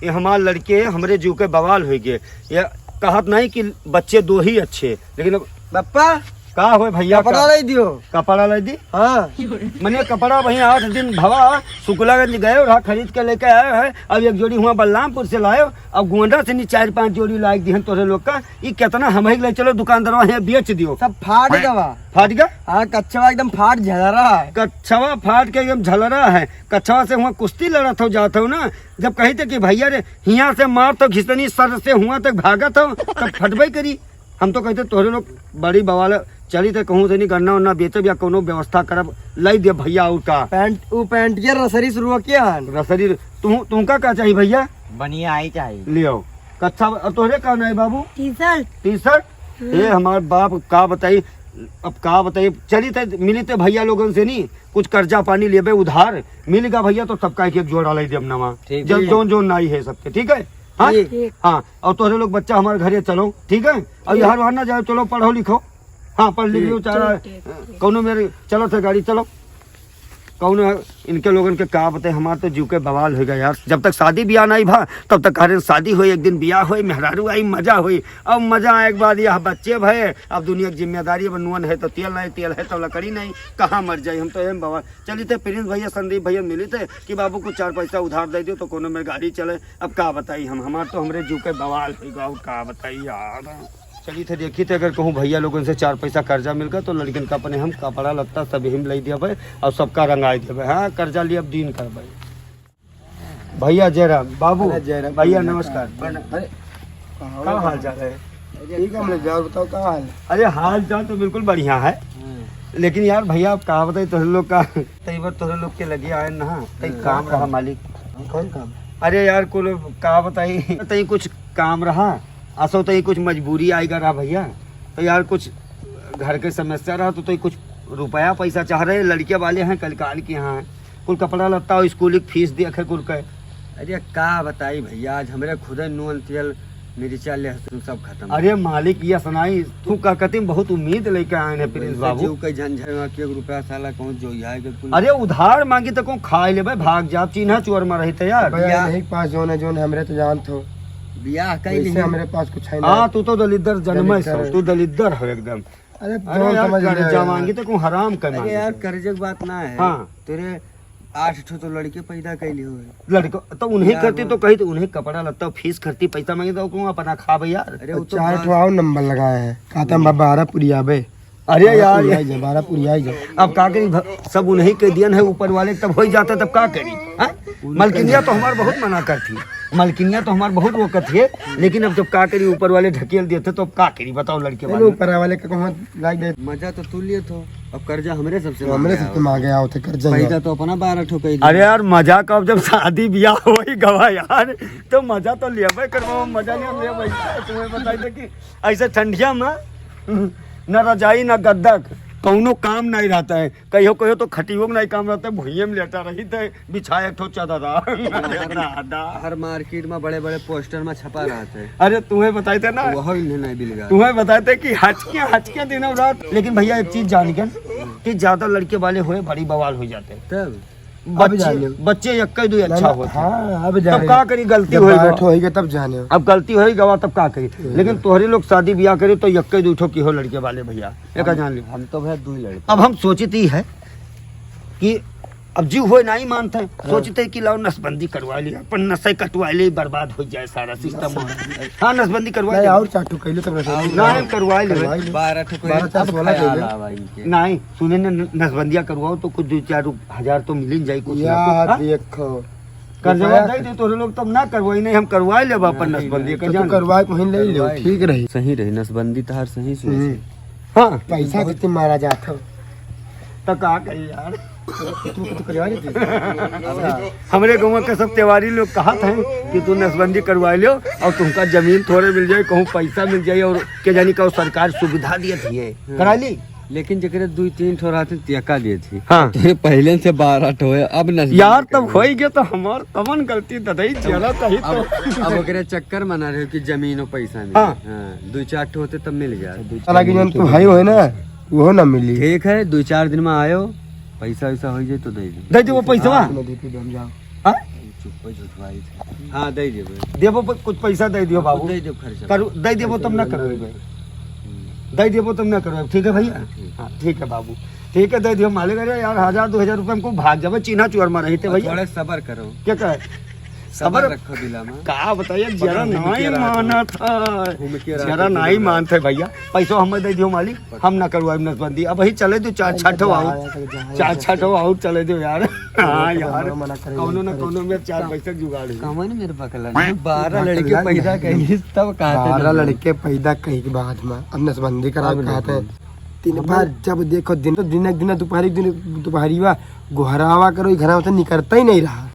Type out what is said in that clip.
ये हमार लड़के हमरे जीव के बवाल हो गए। ये कहत नहीं कि बच्चे दो ही अच्छे, लेकिन पप्पा का हो भैया कपड़ा लाई दियो। कपड़ा लाई दी। हाँ मैंने कपड़ा वही 8 दिन भवा शुक्लागंज गए और खरीद के लेके आए हैं। अब एक जोड़ी हुआ बलरामपुर से लाए, अब गोंडा से नहीं 4-5 जोड़ी लायक दी तोरे लोग का। ये कितना हम ही ले चलो दुकानदार यहाँ बेच दियो। सब फाट गवा। फाट गया। हाँ कच्छवा एकदम फाट झला रहा है। कच्छवा फाट के एकदम झल रहा है। कच्छवा से हुआ कुश्ती लड़ा था जाता हूँ ना, जब कही थे कि भैया रे हिया से मार तो घिसनी सर से हुआ तक भागा था तब फटबई करी। हम तो कहते तोरे लोग बड़ी बवाल चली थे कहूँ से नहीं गन्ना उन्ना बेचब या कोनो व्यवस्था करब लाई दे भैया। और का पैंट के रसरी शुरू किया रसरी तुमका क्या चाहिए भैया? बढ़िया आई चाहिए ले आओ कच्छा। अब तोहरे का नहीं बाबू? टी-शर्ट। ये हमारे बाप का बताई। अब का बताइए चली थे मिली थे भैया लोगों से नहीं कुछ कर्जा पानी लेबे उधार मिलेगा भैया तो सबका एक जोड़ा लाई दे नवा जब जोन नाई है सबके। ठीक है हाँ हाँ। और तोहरे लोग बच्चा हमारे घरे चलो ठीक है। अब यहाँ वहाँ ना जाओ, चलो पढ़ो लिखो। हाँ पढ़ लिख लो चारा कौनो मेरे चलो थे गाड़ी चलो कौनो इनके लोगन के का बताए। हमारे तो जीव के बवाल हो गया यार। जब तक शादी ब्याह नहीं भा तब तक कह शादी हुई, एक दिन ब्याह हुई, मेहरारू आई, मजा हुई। अब मजा आए के बाद यह बच्चे भय, अब दुनिया की जिम्मेदारी बनुअन है तो तेल नहीं, तेल है तो लकड़ी नहीं, कहाँ मर जाए। हम तो एम बवाल चली थे प्रिंस भैया संदीप भैया मिले थे कि बाबू को 4 पैसा उधार दे दियो तो कोनो में गाड़ी चले। अब का बताई हम हमारे तो हमारे जीव के बवाल हो गया। का बताई यार चली थे देखी थे अगर कहूँ भैया लोगों से 4 पैसा कर्जा मिल गया तो लड़किन का अपने हम कपड़ा लगता सब हिम ले दिया भाई और सबका रंगाई दिया। हाँ कर्जा लिए अब दिन कर भाई। भैया जयराम बाबू भैया नमस्कार। क्या हाल चाल है? ठीक है जाओ बताओ क्या हाल। अरे हाल चाल तो बिल्कुल बढ़िया है, लेकिन यार भैया आप कहा बताइए तोहरे लोग का कई बार तोहरे लोग के लगे आए ना कई काम रहा मालिक। कौन काम? अरे यार को कहा बताइए तई कुछ काम रहा असो तो कुछ मजबूरी आएगा रहा भैया। तो यार कुछ घर के समस्या रहा तो कुछ रुपया पैसा चाह रहे। लड़के वाले हैं कलकाल के यहाँ हैं, कुल कपड़ा लत्ता और स्कूल की फीस दिया है कुल का। अरे का बताई भैया आज हमारे खुद नून तेल मिर्चा लहसुन सब खत्म। अरे मालिक ये सुनाई तू का कहती बहुत उम्मीद लेके आए हैं प्रिंस बाबू। झंझर के रुपया साला कौन जो अरे उधार मांगी तो कौन खाए ले भाग जा चिन्ह चोर में रही थे यार। यही पास जोन हमरे तो जान थो बियाह कई हमारे पास कुछ है। हाँ तू तो दलिद्दर जन्म है, तू दलिद्दर हो एकदम। अरे कर्जा मांगी तो कौन हराम कर यार कर्जे की बात ना है। हाँ तेरे 8 ठो तो लड़के पैदा कैली हुए लड़को तो उन्हें करती तो कही तो उन्हें कपड़ा लगता फीस करती पैसा मांगे तो क्यों अपना खा भाई यार। अरे वो 4 ठो नंबर लगाए हैं कहता 12 पुरिया बे। अरे यार 12 पुरिया अब का करी सब उन्हीं के दियन है ऊपर वाले तब हो जाता तब का करी। मलकिनिया तो हमारे बहुत मना करती, मलकिनिया तो हमारे बहुत रोकत है, लेकिन अब जब का करी ऊपर वाले ढकेल देते तो अब का करी बताओ लड़के वाले। ऊपर वाले का लाग दे मजा तो तू लिए तो अब कर्जा हमरे सबसे मांगे आओ थे कर्जा पैसा तो अपना 12 ठो कई। अरे यार मजा कब जब शादी ब्याह वही गवा यार तो मजा तो लेबे करबो, मजा नहीं ले भाई। तुम्हें बताई थे कि ऐसे ठंडिया में न रजाई न गद्दा कौनो काम नहीं रहता है। कहियो कहियो तो खटियो में नहीं काम रहता है, भुइये में लेटा रही थे बिछाए एक ठो चादर। हर मार्केट में बड़े बड़े पोस्टर में छपा रहता है। अरे तुम्हें बताए थे ना नहीं बिलगा तुम्हें बताए थे कि हचके दिनों रात। लेकिन भैया एक चीज जान गए कि ज्यादा लड़के वाले हुए बड़ी बवाल हो जाते हैं तब बच्चे यक्का दो अच्छा होते। हाँ, अब तब का करी गलती होगी तब जाने अब गलती होगी गवा तब का करी। लेकिन तोहरे लोग शादी ब्याह करे तो यक्के दो की हो लड़के वाले भैया एक जान ली। हम तो भैया 2 लड़के। अब हम सोचती है कि अब जीव हो नहीं मानते सोचते कि लाओ नसबंदी करवा लिया पर नशे कटवा ले बर्बाद हो जाए सारा सिस्टम। हाँ नसबंदी करवा ले और 4 ठो कैले तब नहीं करवा ले 12 ठो नहीं सुने न नसबंदिया करवाओ तो कुछ 2-4 हजार तो मिल जाए कुछ कर्जा दे दे तोरे लोग तब ना करवाई नहीं हम करवा ले अपन नसबंदी करवा ले लो ठीक रही सही रही नसबंदी तो हर सही सोचे। हाँ पैसा कितने मारा जाता तो का कही यार हमारे गाँव का सब त्योहारी लोग कहा था कि तू नसबंदी करवा लो और तुमका जमीन थोड़े मिल जाए कहूँ पैसा मिल जाए और के जानी का सरकार सुविधा दी थी करा ली। लेकिन जगह 2-3 ठो रहते तियका दिए थी। हाँ तो पहले से 12 ठो है अब नहीं यार तब हो गया तो हमार तमन गलती दही चला तही तो अब ओकरे चक्कर मना रहे हो कि जमीन और पैसा मिले। हाँ 2-4 ठो होते तब मिल गया। तू भाई हो ना वो ना मिली ठीक है 2-4 दिन में आयो पैसा वैसा हो जाए तो दे दे वो पैसा चुप झुठवाई थे हाँ दे देबो देबो कुछ पैसा दे दियो बाबू दे देब खर्चा करू दे देबो तब ना करवेबे दे देबो तब ना करवेबे ठीक है भैया हाँ ठीक है बाबू ठीक है दे दियो मालिक अरे यार 1000-2000 रुपए हमको भाग जावे चीना चुअर में रहते भैया थोड़ा सबर करो क्या कहे सबर रखो दिला में का बताइए जरा नहीं माना था जरा नहीं मानते भैया पैसो हमें दे दियो मालिक हम ना करवाए नसबंदी अब वही चले दो 4-6 आउट चले दो यार हाँ यार कौनो ना कौनो में 4 पैसे जुगाड़ कमन मेरे पकला 12 लड़के पैदा कहीं तब कहते 12 लड़के पैदा कहीं के बाद में अब नसबंदी करा कहते हैं 3 बार जब देखो दिन तो दिन दोपहरी हुआ गुहरावा करो घर से निकलता ही नहीं रहा।